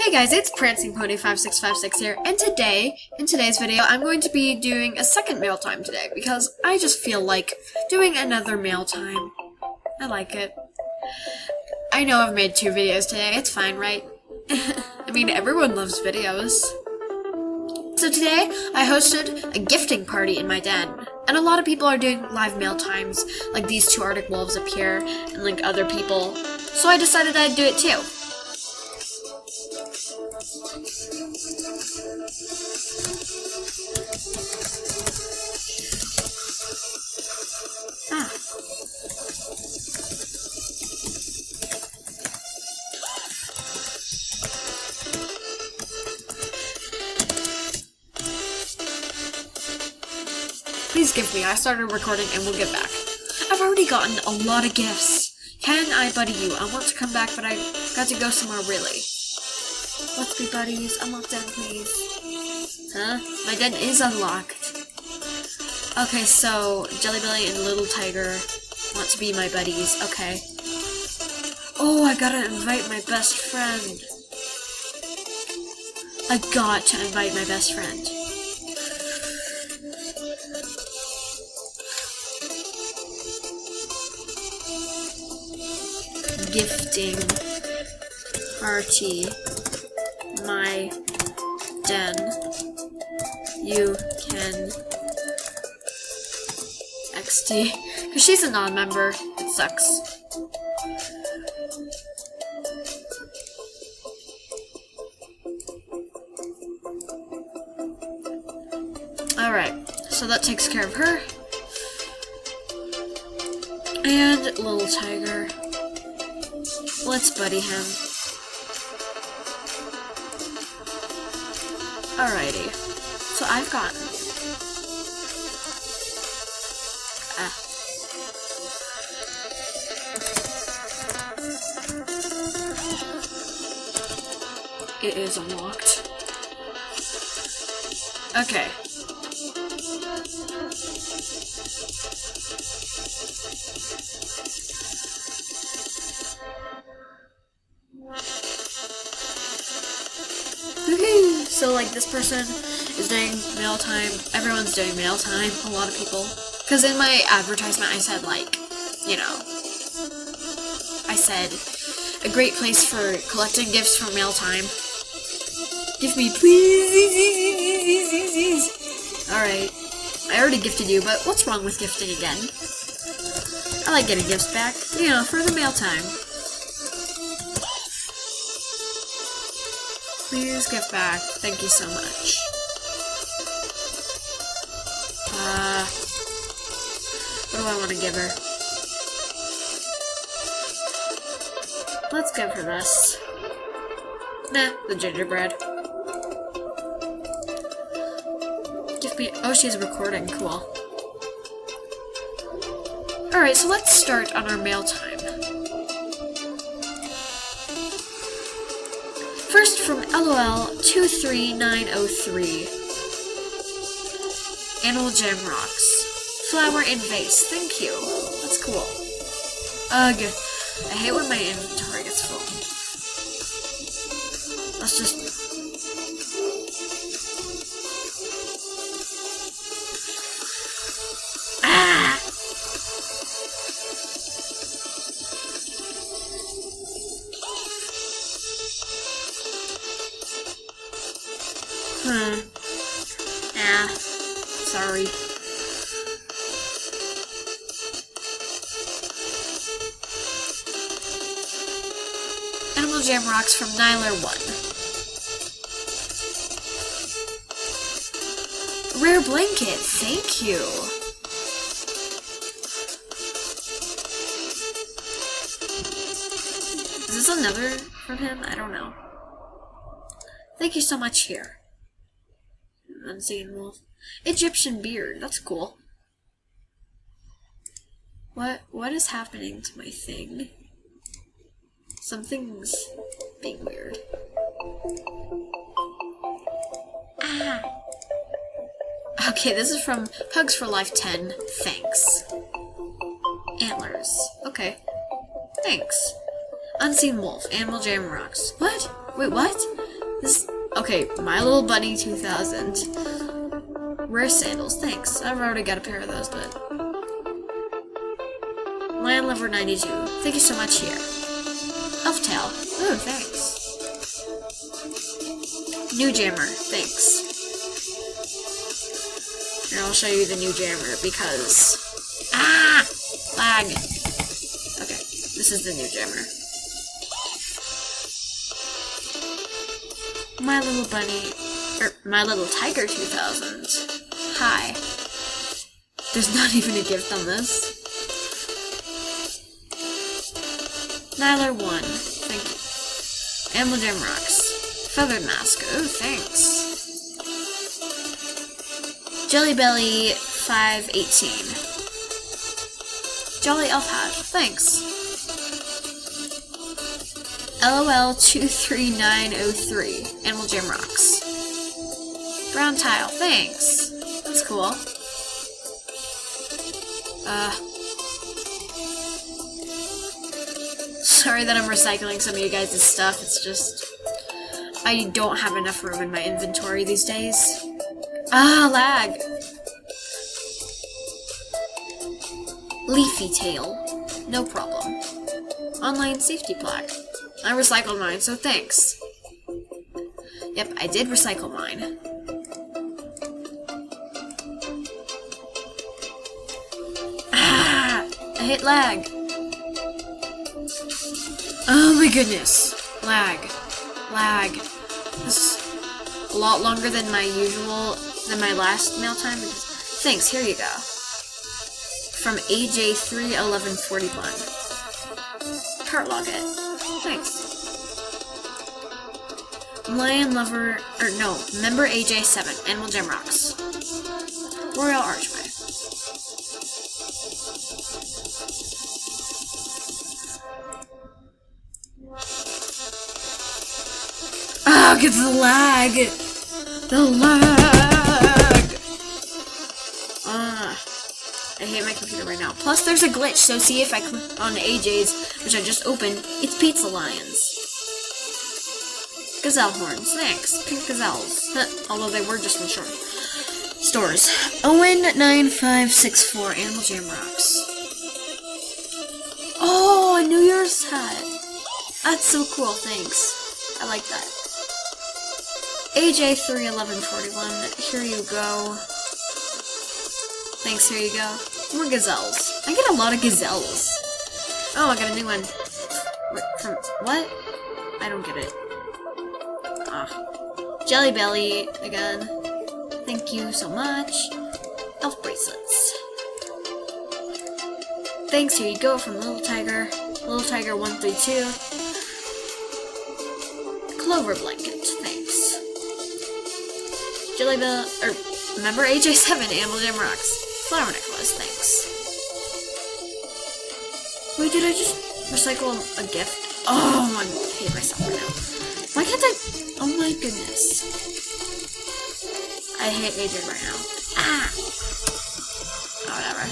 Hey guys, it's Prancing Pony 5656 here, and in today's video, I'm going to be doing a second mail time today, because I just feel like doing another mail time. I like it. I know I've made 2 videos today, it's fine, right? I mean, everyone loves videos. So today, I hosted a gifting party in my den, and a lot of people are doing live mail times, like these 2 Arctic wolves up here, and like other people, so I decided I'd do it too. Please give me. I started recording and we'll get back. I've already gotten a lot of gifts. Can I buddy you? I want to come back, but I got to go somewhere really. Let's be buddies. Unlock den, please. Huh? My den is unlocked. Okay, so Jelly Belly and Little Tiger want to be my buddies. Okay. Oh, I gotta invite my best friend. I got to invite my best friend. Gifting party, my den. You can XD, because she's a non-member. It sucks. Alright, so that takes care of her. And Little Tiger. Let's buddy him. Alrighty. So I've gotten... It is unlocked. Okay. So, like, this person is doing mail time. Everyone's doing mail time. A lot of people. Because in my advertisement, I said, like, you know, I said, a great place for collecting gifts for mail time. Give me, please. Alright. I already gifted you, but what's wrong with gifting again? I like getting gifts back, you know, for the mail time. Please give back. Thank you so much. What do I want to give her? Let's give her this. Nah, the gingerbread. Give me... Oh, she's recording. Cool. Alright, so let's start on our mail time. First from LOL 23903. Animal Jam Rocks. Flower in vase. Thank you. That's cool. Ugh. I hate when my inventory gets full. Let's just... Ah! Sorry. Animal Jam Rocks from Nyler1. Rare blanket, thank you. Is this another from him? I don't know. Thank you so much here. Unseen wolf. Egyptian beard, that's cool. What is happening to my thing? Something's being weird. Ah! Okay, this is from Hugs for Life 10. Thanks. Antlers. Okay. Thanks. Unseen Wolf. Animal Jam Rocks. What? Wait, what? This, okay, My Little Bunny 2000. Rare sandals, thanks. I've already got a pair of those, but... Lion Lover 92, thank you so much here. Elf Tail, ooh, thanks. New Jammer, thanks. Here, I'll show you the new Jammer because... Ah! Lag! Okay, this is the new Jammer. My Little Bunny... My Little Tiger 2000. Hi. There's not even a gift on this. Nylar 1, thank you. Animal Jam Rocks. Feathered Mask, oh, thanks. Jelly Belly 518. Jolly Elf Hat, thanks. LOL 23903, Animal Jam Rocks. Brown Tile, thanks. That's cool. Sorry that I'm recycling some of you guys' stuff, it's just... I don't have enough room in my inventory these days. Ah, lag! Leafy Tail. No problem. Online safety plaque. I recycled mine, so thanks. Yep, I did recycle mine. Ah! I hit lag. Oh my goodness. Lag. Lag. This is a lot longer than my last mail time. Thanks, here you go. From AJ31141. Cart Logget. Thanks. Lion Lover, member AJ7, Animal Jam Rocks. Royal Archway. Oh, get the lag! The lag! I hate my computer right now. Plus, there's a glitch, so see if I click on AJ's, which I just opened, it's Pizza Lions. Gazelle horns, thanks. Pink gazelles. Although they were just in short stores. Owen9564, Animal Jam Rocks. Oh, a New Year's hat. That's so cool, thanks. I like that. AJ31141, here you go. Thanks, here you go. More gazelles. I get a lot of gazelles. Oh, I got a new one. From what? I don't get it. Ah. Jelly Belly, again. Thank you so much. Elf bracelets. Thanks, here you go from Little Tiger. Little Tiger 132. Clover blanket, thanks. Jelly Bell, remember AJ7, Animal Jam Rocks. Flower necklace, thanks. Wait, did I just recycle a gift? Oh, I hate myself right now. Why can't I? Oh my goodness. I hate AJ right now. Ah! Oh, whatever.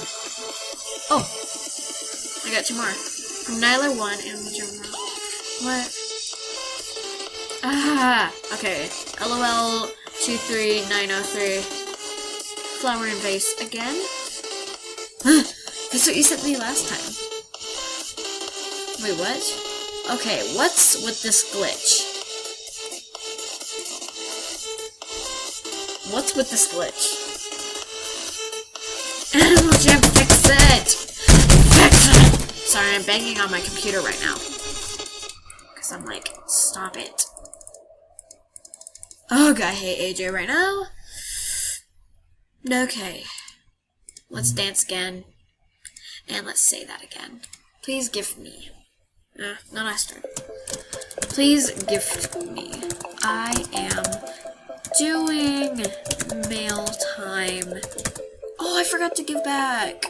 Oh! I got two more. From Nylar 1, Animal Jam Rocks. What? Ah! Okay. LOL 23903. Flower and vase again? That's what you sent me last time. Wait, what? Okay, what's with this glitch? What's with this glitch? Animal Jam, fix it! Fix it! Sorry, I'm banging on my computer right now. Because I'm like, stop it. Oh god, I hate AJ right now. Okay. Let's dance again. And let's say that again. Please gift me. No last turn. Please gift me. I am doing mail time. Oh, I forgot to give back.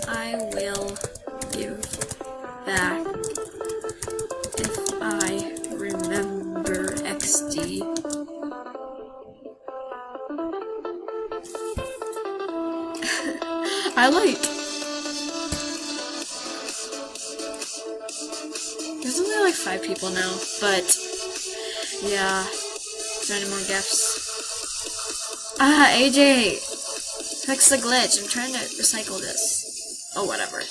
I will give back if I remember XD. I like. There's only like 5 people now, but yeah. Is there any more gifts? Ah, AJ! Fix the glitch. I'm trying to recycle this. Oh, whatever.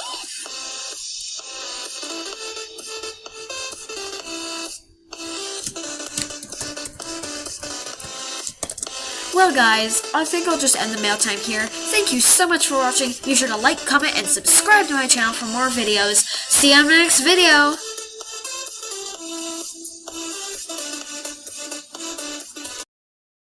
Well guys, I think I'll just end the mail time here. Thank you so much for watching. Be sure to like, comment, and subscribe to my channel for more videos. See you on the next video!